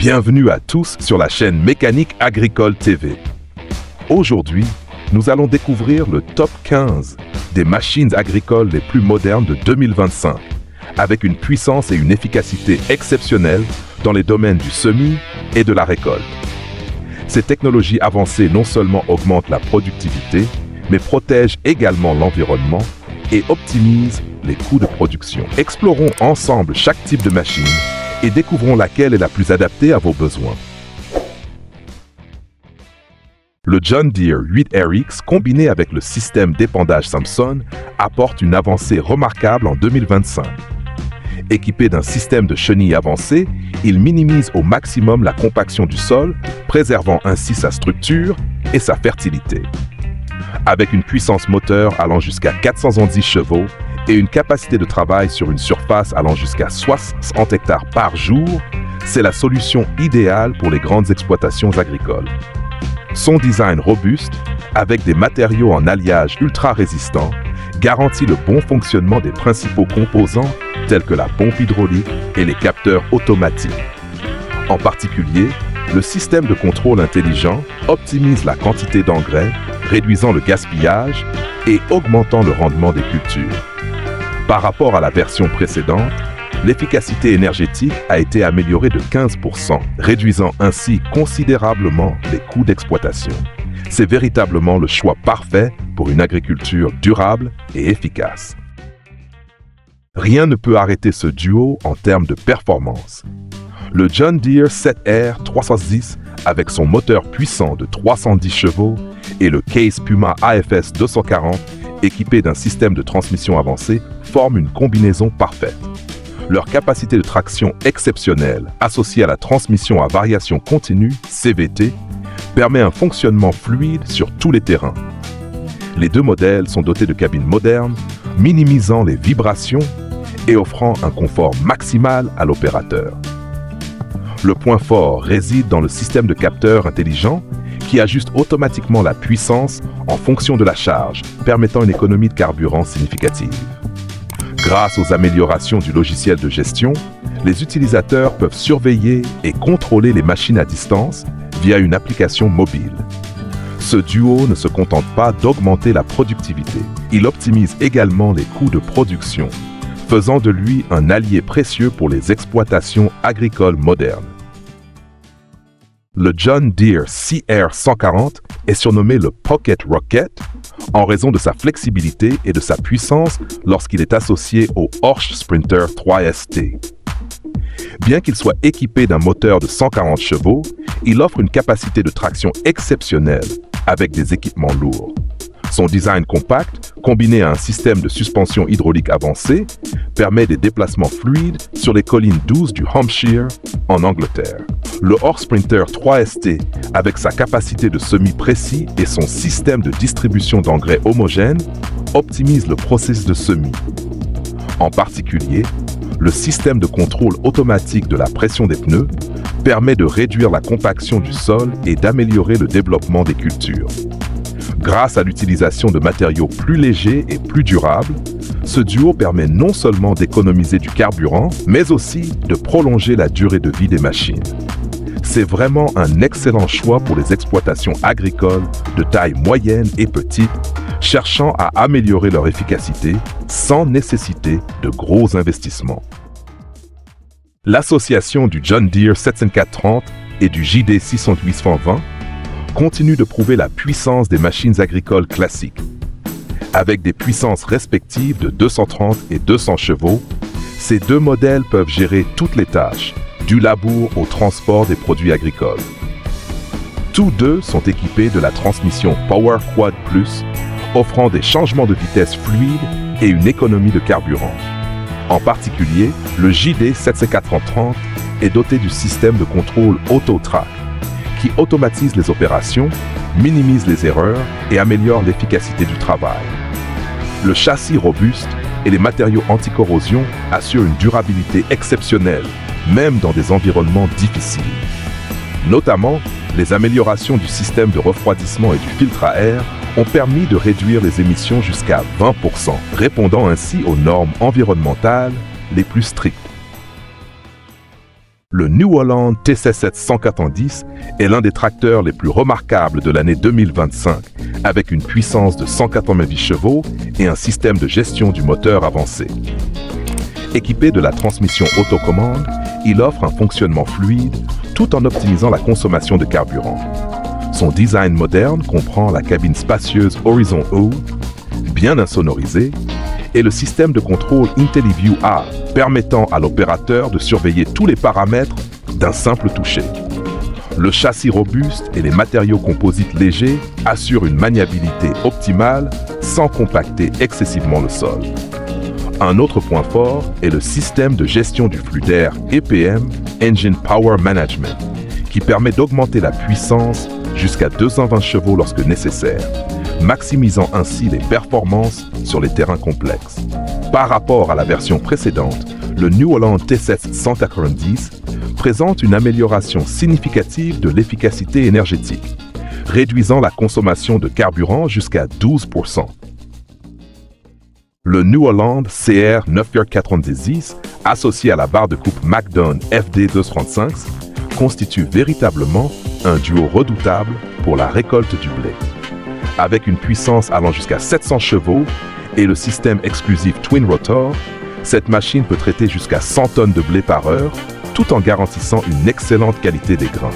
Bienvenue à tous sur la chaîne Mécanique Agricole TV. Aujourd'hui, nous allons découvrir le top 15 des machines agricoles les plus modernes de 2025, avec une puissance et une efficacité exceptionnelles dans les domaines du semis et de la récolte. Ces technologies avancées non seulement augmentent la productivité, mais protègent également l'environnement et optimisent les coûs de production. Explorons ensemble chaque type de machine et découvrons laquelle est la plus adaptée à vos besoins. Le John Deere 8RX combiné avec le système d'épandage Samson apporte une avancée remarquable en 2025. Équipé d'un système de chenilles avancé, il minimise au maximum la compaction du sol, préservant ainsi sa structure et sa fertilité. Avec une puissance moteur allant jusqu'à 410 chevaux et une capacité de travail sur une surface allant jusqu'à 60 hectares par jour, c'est la solution idéale pour les grandes exploitations agricoles. Son design robuste, avec des matériaux en alliage ultra résistants, garantit le bon fonctionnement des principaux composants tels que la pompe hydraulique et les capteurs automatiques. En particulier, le système de contrôle intelligent optimise la quantité d'engrais, réduisant le gaspillage et augmentant le rendement des cultures. Par rapport à la version précédente, l'efficacité énergétique a été améliorée de 15%, réduisant ainsi considérablement les coûts d'exploitation. C'est véritablement le choix parfait pour une agriculture durable et efficace. Rien ne peut arrêter ce duo en termes de performance. Le John Deere 7R 310 avec son moteur puissant de 310 chevaux et le Case Puma AFS 240 équipé d'un système de transmission avancé forment une combinaison parfaite. Leur capacité de traction exceptionnelle, associée à la transmission à variation continue, CVT, permet un fonctionnement fluide sur tous les terrains. Les deux modèles sont dotés de cabines modernes, minimisant les vibrations et offrant un confort maximal à l'opérateur. Le point fort réside dans le système de capteurs intelligent qui ajuste automatiquement la puissance en fonction de la charge, permettant une économie de carburant significative. Grâce aux améliorations du logiciel de gestion, les utilisateurs peuvent surveiller et contrôler les machines à distance via une application mobile. Ce duo ne se contente pas d'augmenter la productivité, il optimise également les coûts de production, faisant de lui un allié précieux pour les exploitations agricoles modernes. Le John Deere CR140 est surnommé le Pocket Rocket en raison de sa flexibilité et de sa puissance lorsqu'il est associé au Horsch Sprinter 3ST. Bien qu'il soit équipé d'un moteur de 140 chevaux, il offre une capacité de traction exceptionnelle avec des équipements lourds. Son design compact, combiné à un système de suspension hydraulique avancé, permet des déplacements fluides sur les collines douces du Hampshire, en Angleterre. Le Horsch Sprinter 3ST, avec sa capacité de semis précis et son système de distribution d'engrais homogène, optimise le processus de semis. En particulier, le système de contrôle automatique de la pression des pneus permet de réduire la compaction du sol et d'améliorer le développement des cultures. Grâce à l'utilisation de matériaux plus légers et plus durables, ce duo permet non seulement d'économiser du carburant, mais aussi de prolonger la durée de vie des machines. C'est vraiment un excellent choix pour les exploitations agricoles de taille moyenne et petite, cherchant à améliorer leur efficacité sans nécessiter de gros investissements. L'association du John Deere 7430 et du JD 60820 continue de prouver la puissance des machines agricoles classiques. Avec des puissances respectives de 230 et 200 chevaux, ces deux modèles peuvent gérer toutes les tâches, du labour au transport des produits agricoles. Tous deux sont équipés de la transmission Power Quad Plus, offrant des changements de vitesse fluides et une économie de carburant. En particulier, le JD 7430 est doté du système de contrôle AutoTrack, qui automatise les opérations, minimise les erreurs et améliore l'efficacité du travail. Le châssis robuste et les matériaux anti-corrosion assurent une durabilité exceptionnelle, même dans des environnements difficiles. Notamment, les améliorations du système de refroidissement et du filtre à air ont permis de réduire les émissions jusqu'à 20%, répondant ainsi aux normes environnementales les plus strictes. Le New Holland TC7 190 est l'un des tracteurs les plus remarquables de l'année 2025, avec une puissance de 190 chevaux et un système de gestion du moteur avancé. Équipé de la transmission autocommande, il offre un fonctionnement fluide tout en optimisant la consommation de carburant. Son design moderne comprend la cabine spacieuse Horizon O, bien insonorisée, et le système de contrôle IntelliView A, permettant à l'opérateur de surveiller tous les paramètres d'un simple toucher. Le châssis robuste et les matériaux composites légers assurent une maniabilité optimale sans compacter excessivement le sol. Un autre point fort est le système de gestion du flux d'air EPM, Engine Power Management, qui permet d'augmenter la puissance jusqu'à 220 chevaux lorsque nécessaire, maximisant ainsi les performances sur les terrains complexes. Par rapport à la version précédente, le New Holland T7 190 présente une amélioration significative de l'efficacité énergétique, réduisant la consommation de carburant jusqu'à 12%. Le New Holland CR 990, associé à la barre de coupe MacDon FD 235, constitue véritablement un duo redoutable pour la récolte du blé. Avec une puissance allant jusqu'à 700 chevaux et le système exclusif Twin Rotor, cette machine peut traiter jusqu'à 100 tonnes de blé par heure, tout en garantissant une excellente qualité des grains.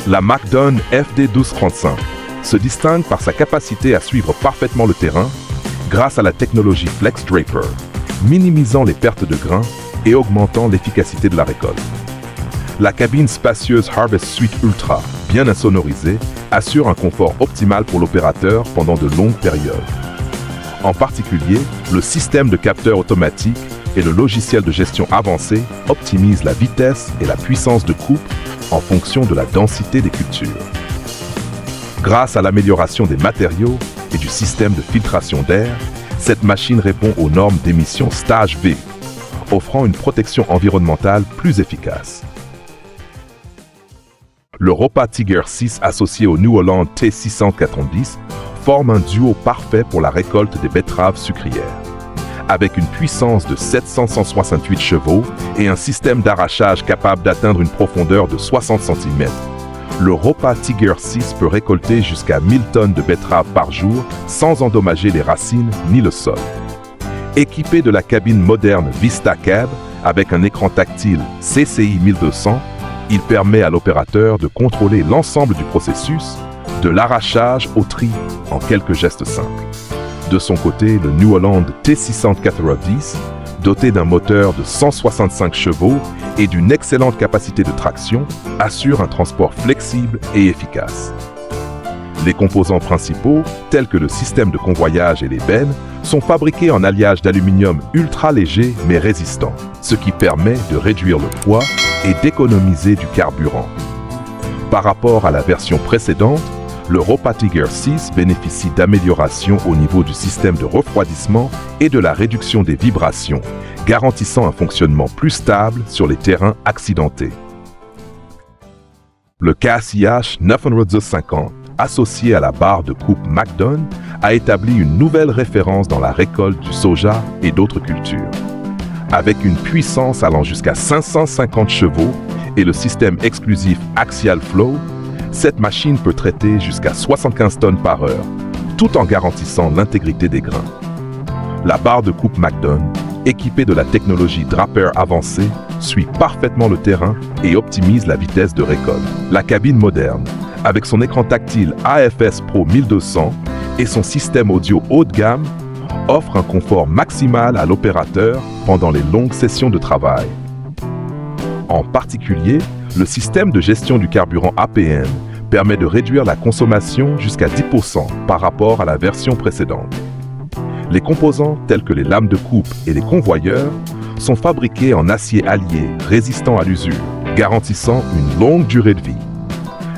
La MacDon FD 1235 se distingue par sa capacité à suivre parfaitement le terrain grâce à la technologie Flex Draper, minimisant les pertes de grains et augmentant l'efficacité de la récolte. La cabine spacieuse Harvest Suite Ultra, bien insonorisée, assure un confort optimal pour l'opérateur pendant de longues périodes. En particulier, le système de capteurs automatiques et le logiciel de gestion avancé optimisent la vitesse et la puissance de coupe en fonction de la densité des cultures. Grâce à l'amélioration des matériaux et du système de filtration d'air, cette machine répond aux normes d'émission Stage V, offrant une protection environnementale plus efficace. Le Ropa Tiger 6 associé au New Holland T690 forme un duo parfait pour la récolte des betteraves sucrières. Avec une puissance de 768 chevaux et un système d'arrachage capable d'atteindre une profondeur de 60 cm, le Ropa Tiger 6 peut récolter jusqu'à 1000 tonnes de betteraves par jour sans endommager les racines ni le sol. Équipé de la cabine moderne Vista Cab avec un écran tactile CCI 1200, il permet à l'opérateur de contrôler l'ensemble du processus, de l'arrachage au tri en quelques gestes simples. De son côté, le New Holland T690, doté d'un moteur de 165 chevaux et d'une excellente capacité de traction, assure un transport flexible et efficace. Les composants principaux, tels que le système de convoyage et les bennes, sont fabriqués en alliage d'aluminium ultra léger mais résistant, ce qui permet de réduire le poids et d'économiser du carburant. Par rapport à la version précédente, le Ropa Tiger 6 bénéficie d'améliorations au niveau du système de refroidissement et de la réduction des vibrations, garantissant un fonctionnement plus stable sur les terrains accidentés. Le KCH 950, associé à la barre de coupe MacDon, a établi une nouvelle référence dans la récolte du soja et d'autres cultures. Avec une puissance allant jusqu'à 550 chevaux et le système exclusif Axial Flow, cette machine peut traiter jusqu'à 75 tonnes par heure, tout en garantissant l'intégrité des grains. La barre de coupe MacDon, équipée de la technologie Draper avancée, suit parfaitement le terrain et optimise la vitesse de récolte. La cabine moderne, avec son écran tactile AFS Pro 1200 et son système audio haut de gamme, offre un confort maximal à l'opérateur pendant les longues sessions de travail. En particulier, le système de gestion du carburant APM permet de réduire la consommation jusqu'à 10% par rapport à la version précédente. Les composants tels que les lames de coupe et les convoyeurs sont fabriqués en acier allié résistant à l'usure, garantissant une longue durée de vie.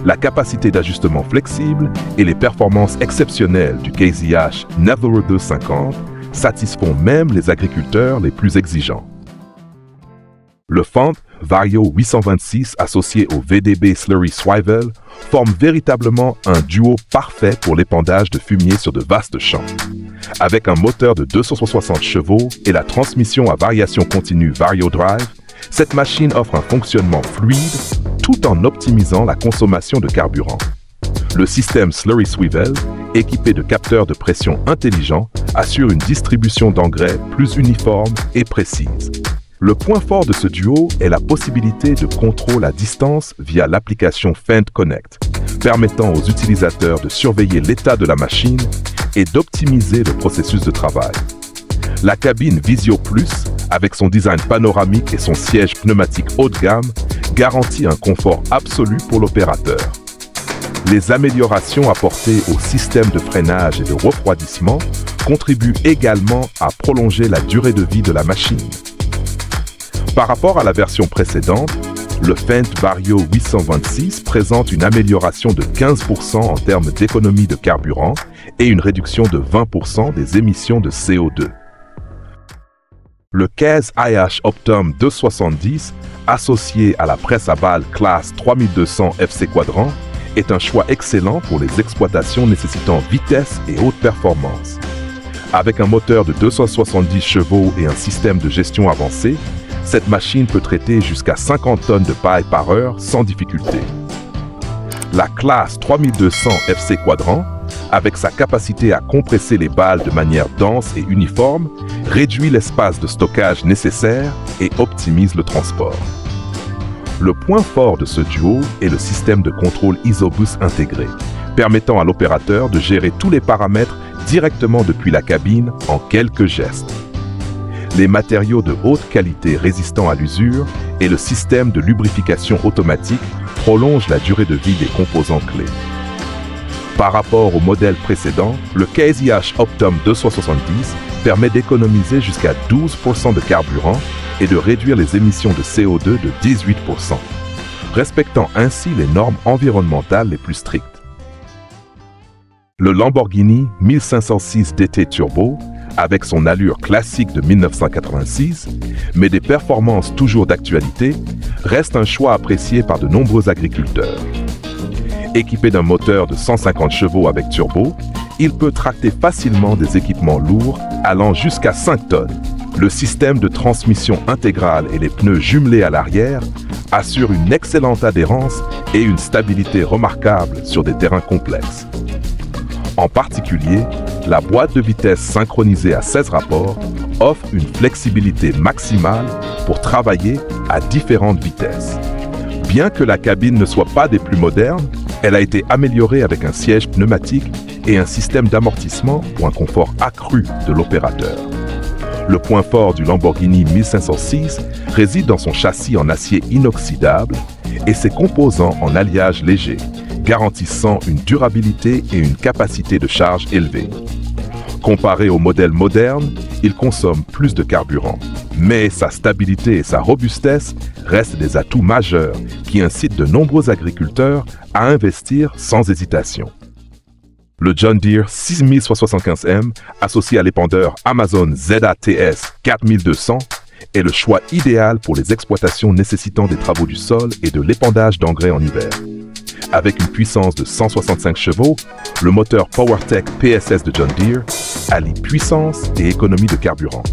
La capacité d'ajustement flexible et les performances exceptionnelles du KZH 90250 satisfont même les agriculteurs les plus exigeants. Le Fendt Vario 826 associé au VDB Slurry Swivel forme véritablement un duo parfait pour l'épandage de fumier sur de vastes champs. Avec un moteur de 260 chevaux et la transmission à variation continue Vario Drive, Cette machine offre un fonctionnement fluide tout en optimisant la consommation de carburant. Le système Slurry Swivel, équipé de capteurs de pression intelligents, assure une distribution d'engrais plus uniforme et précise. Le point fort de ce duo est la possibilité de contrôle à distance via l'application Fendt Connect, permettant aux utilisateurs de surveiller l'état de la machine et d'optimiser le processus de travail. La cabine Visio Plus, avec son design panoramique et son siège pneumatique haut de gamme, garantit un confort absolu pour l'opérateur. Les améliorations apportées au système de freinage et de refroidissement contribuent également à prolonger la durée de vie de la machine. Par rapport à la version précédente, le Fendt Vario 826 présente une amélioration de 15% en termes d'économie de carburant et une réduction de 20% des émissions de CO2. Le Case IH Optum 270, associé à la presse à balles classe 3200 FC Quadrant, est un choix excellent pour les exploitations nécessitant vitesse et haute performance. Avec un moteur de 270 chevaux et un système de gestion avancé, cette machine peut traiter jusqu'à 50 tonnes de paille par heure sans difficulté. La classe 3200 FC Quadrant, avec sa capacité à compresser les balles de manière dense et uniforme, réduit l'espace de stockage nécessaire et optimise le transport. Le point fort de ce duo est le système de contrôle Isobus intégré, permettant à l'opérateur de gérer tous les paramètres directement depuis la cabine en quelques gestes. Les matériaux de haute qualité résistants à l'usure et le système de lubrification automatique prolongent la durée de vie des composants clés. Par rapport au modèle précédent, le Case IH Optum 270 permet d'économiser jusqu'à 12% de carburant et de réduire les émissions de CO2 de 18%, respectant ainsi les normes environnementales les plus strictes. Le Lamborghini 1506 DT Turbo, avec son allure classique de 1986, mais des performances toujours d'actualité, reste un choix apprécié par de nombreux agriculteurs. Équipé d'un moteur de 150 chevaux avec turbo, il peut tracter facilement des équipements lourds allant jusqu'à 5 tonnes. Le système de transmission intégrale et les pneus jumelés à l'arrière assurent une excellente adhérence et une stabilité remarquable sur des terrains complexes. En particulier, la boîte de vitesse synchronisée à 16 rapports offre une flexibilité maximale pour travailler à différentes vitesses. Bien que la cabine ne soit pas des plus modernes, elle a été améliorée avec un siège pneumatique et un système d'amortissement pour un confort accru de l'opérateur. Le point fort du Lamborghini 1506 réside dans son châssis en acier inoxydable et ses composants en alliage léger, garantissant une durabilité et une capacité de charge élevée. Comparé aux modèles modernes, il consomme plus de carburant, mais sa stabilité et sa robustesse restent des atouts majeurs qui incitent de nombreux agriculteurs à investir sans hésitation. Le John Deere 6175M, associé à l'épandeur Amazon ZATS 4200, est le choix idéal pour les exploitations nécessitant des travaux du sol et de l'épandage d'engrais en hiver. Avec une puissance de 165 chevaux, le moteur PowerTech PSS de John Deere allie puissance et économie de carburant.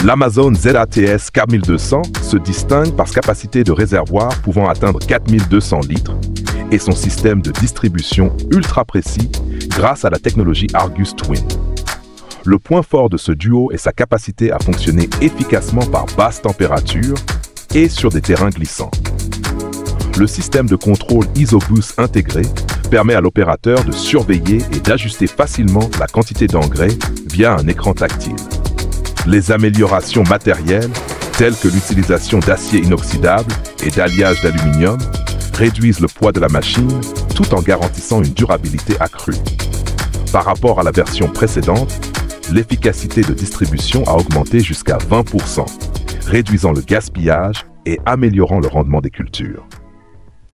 L'Amazon ZATS 4200 se distingue par sa capacité de réservoir pouvant atteindre 4200 litres et son système de distribution ultra précis grâce à la technologie Argus Twin. Le point fort de ce duo est sa capacité à fonctionner efficacement par basse température et sur des terrains glissants. Le système de contrôle Isobus intégré permet à l'opérateur de surveiller et d'ajuster facilement la quantité d'engrais via un écran tactile. Les améliorations matérielles, telles que l'utilisation d'acier inoxydable et d'alliage d'aluminium, réduisent le poids de la machine tout en garantissant une durabilité accrue. Par rapport à la version précédente, l'efficacité de distribution a augmenté jusqu'à 20%, réduisant le gaspillage et améliorant le rendement des cultures.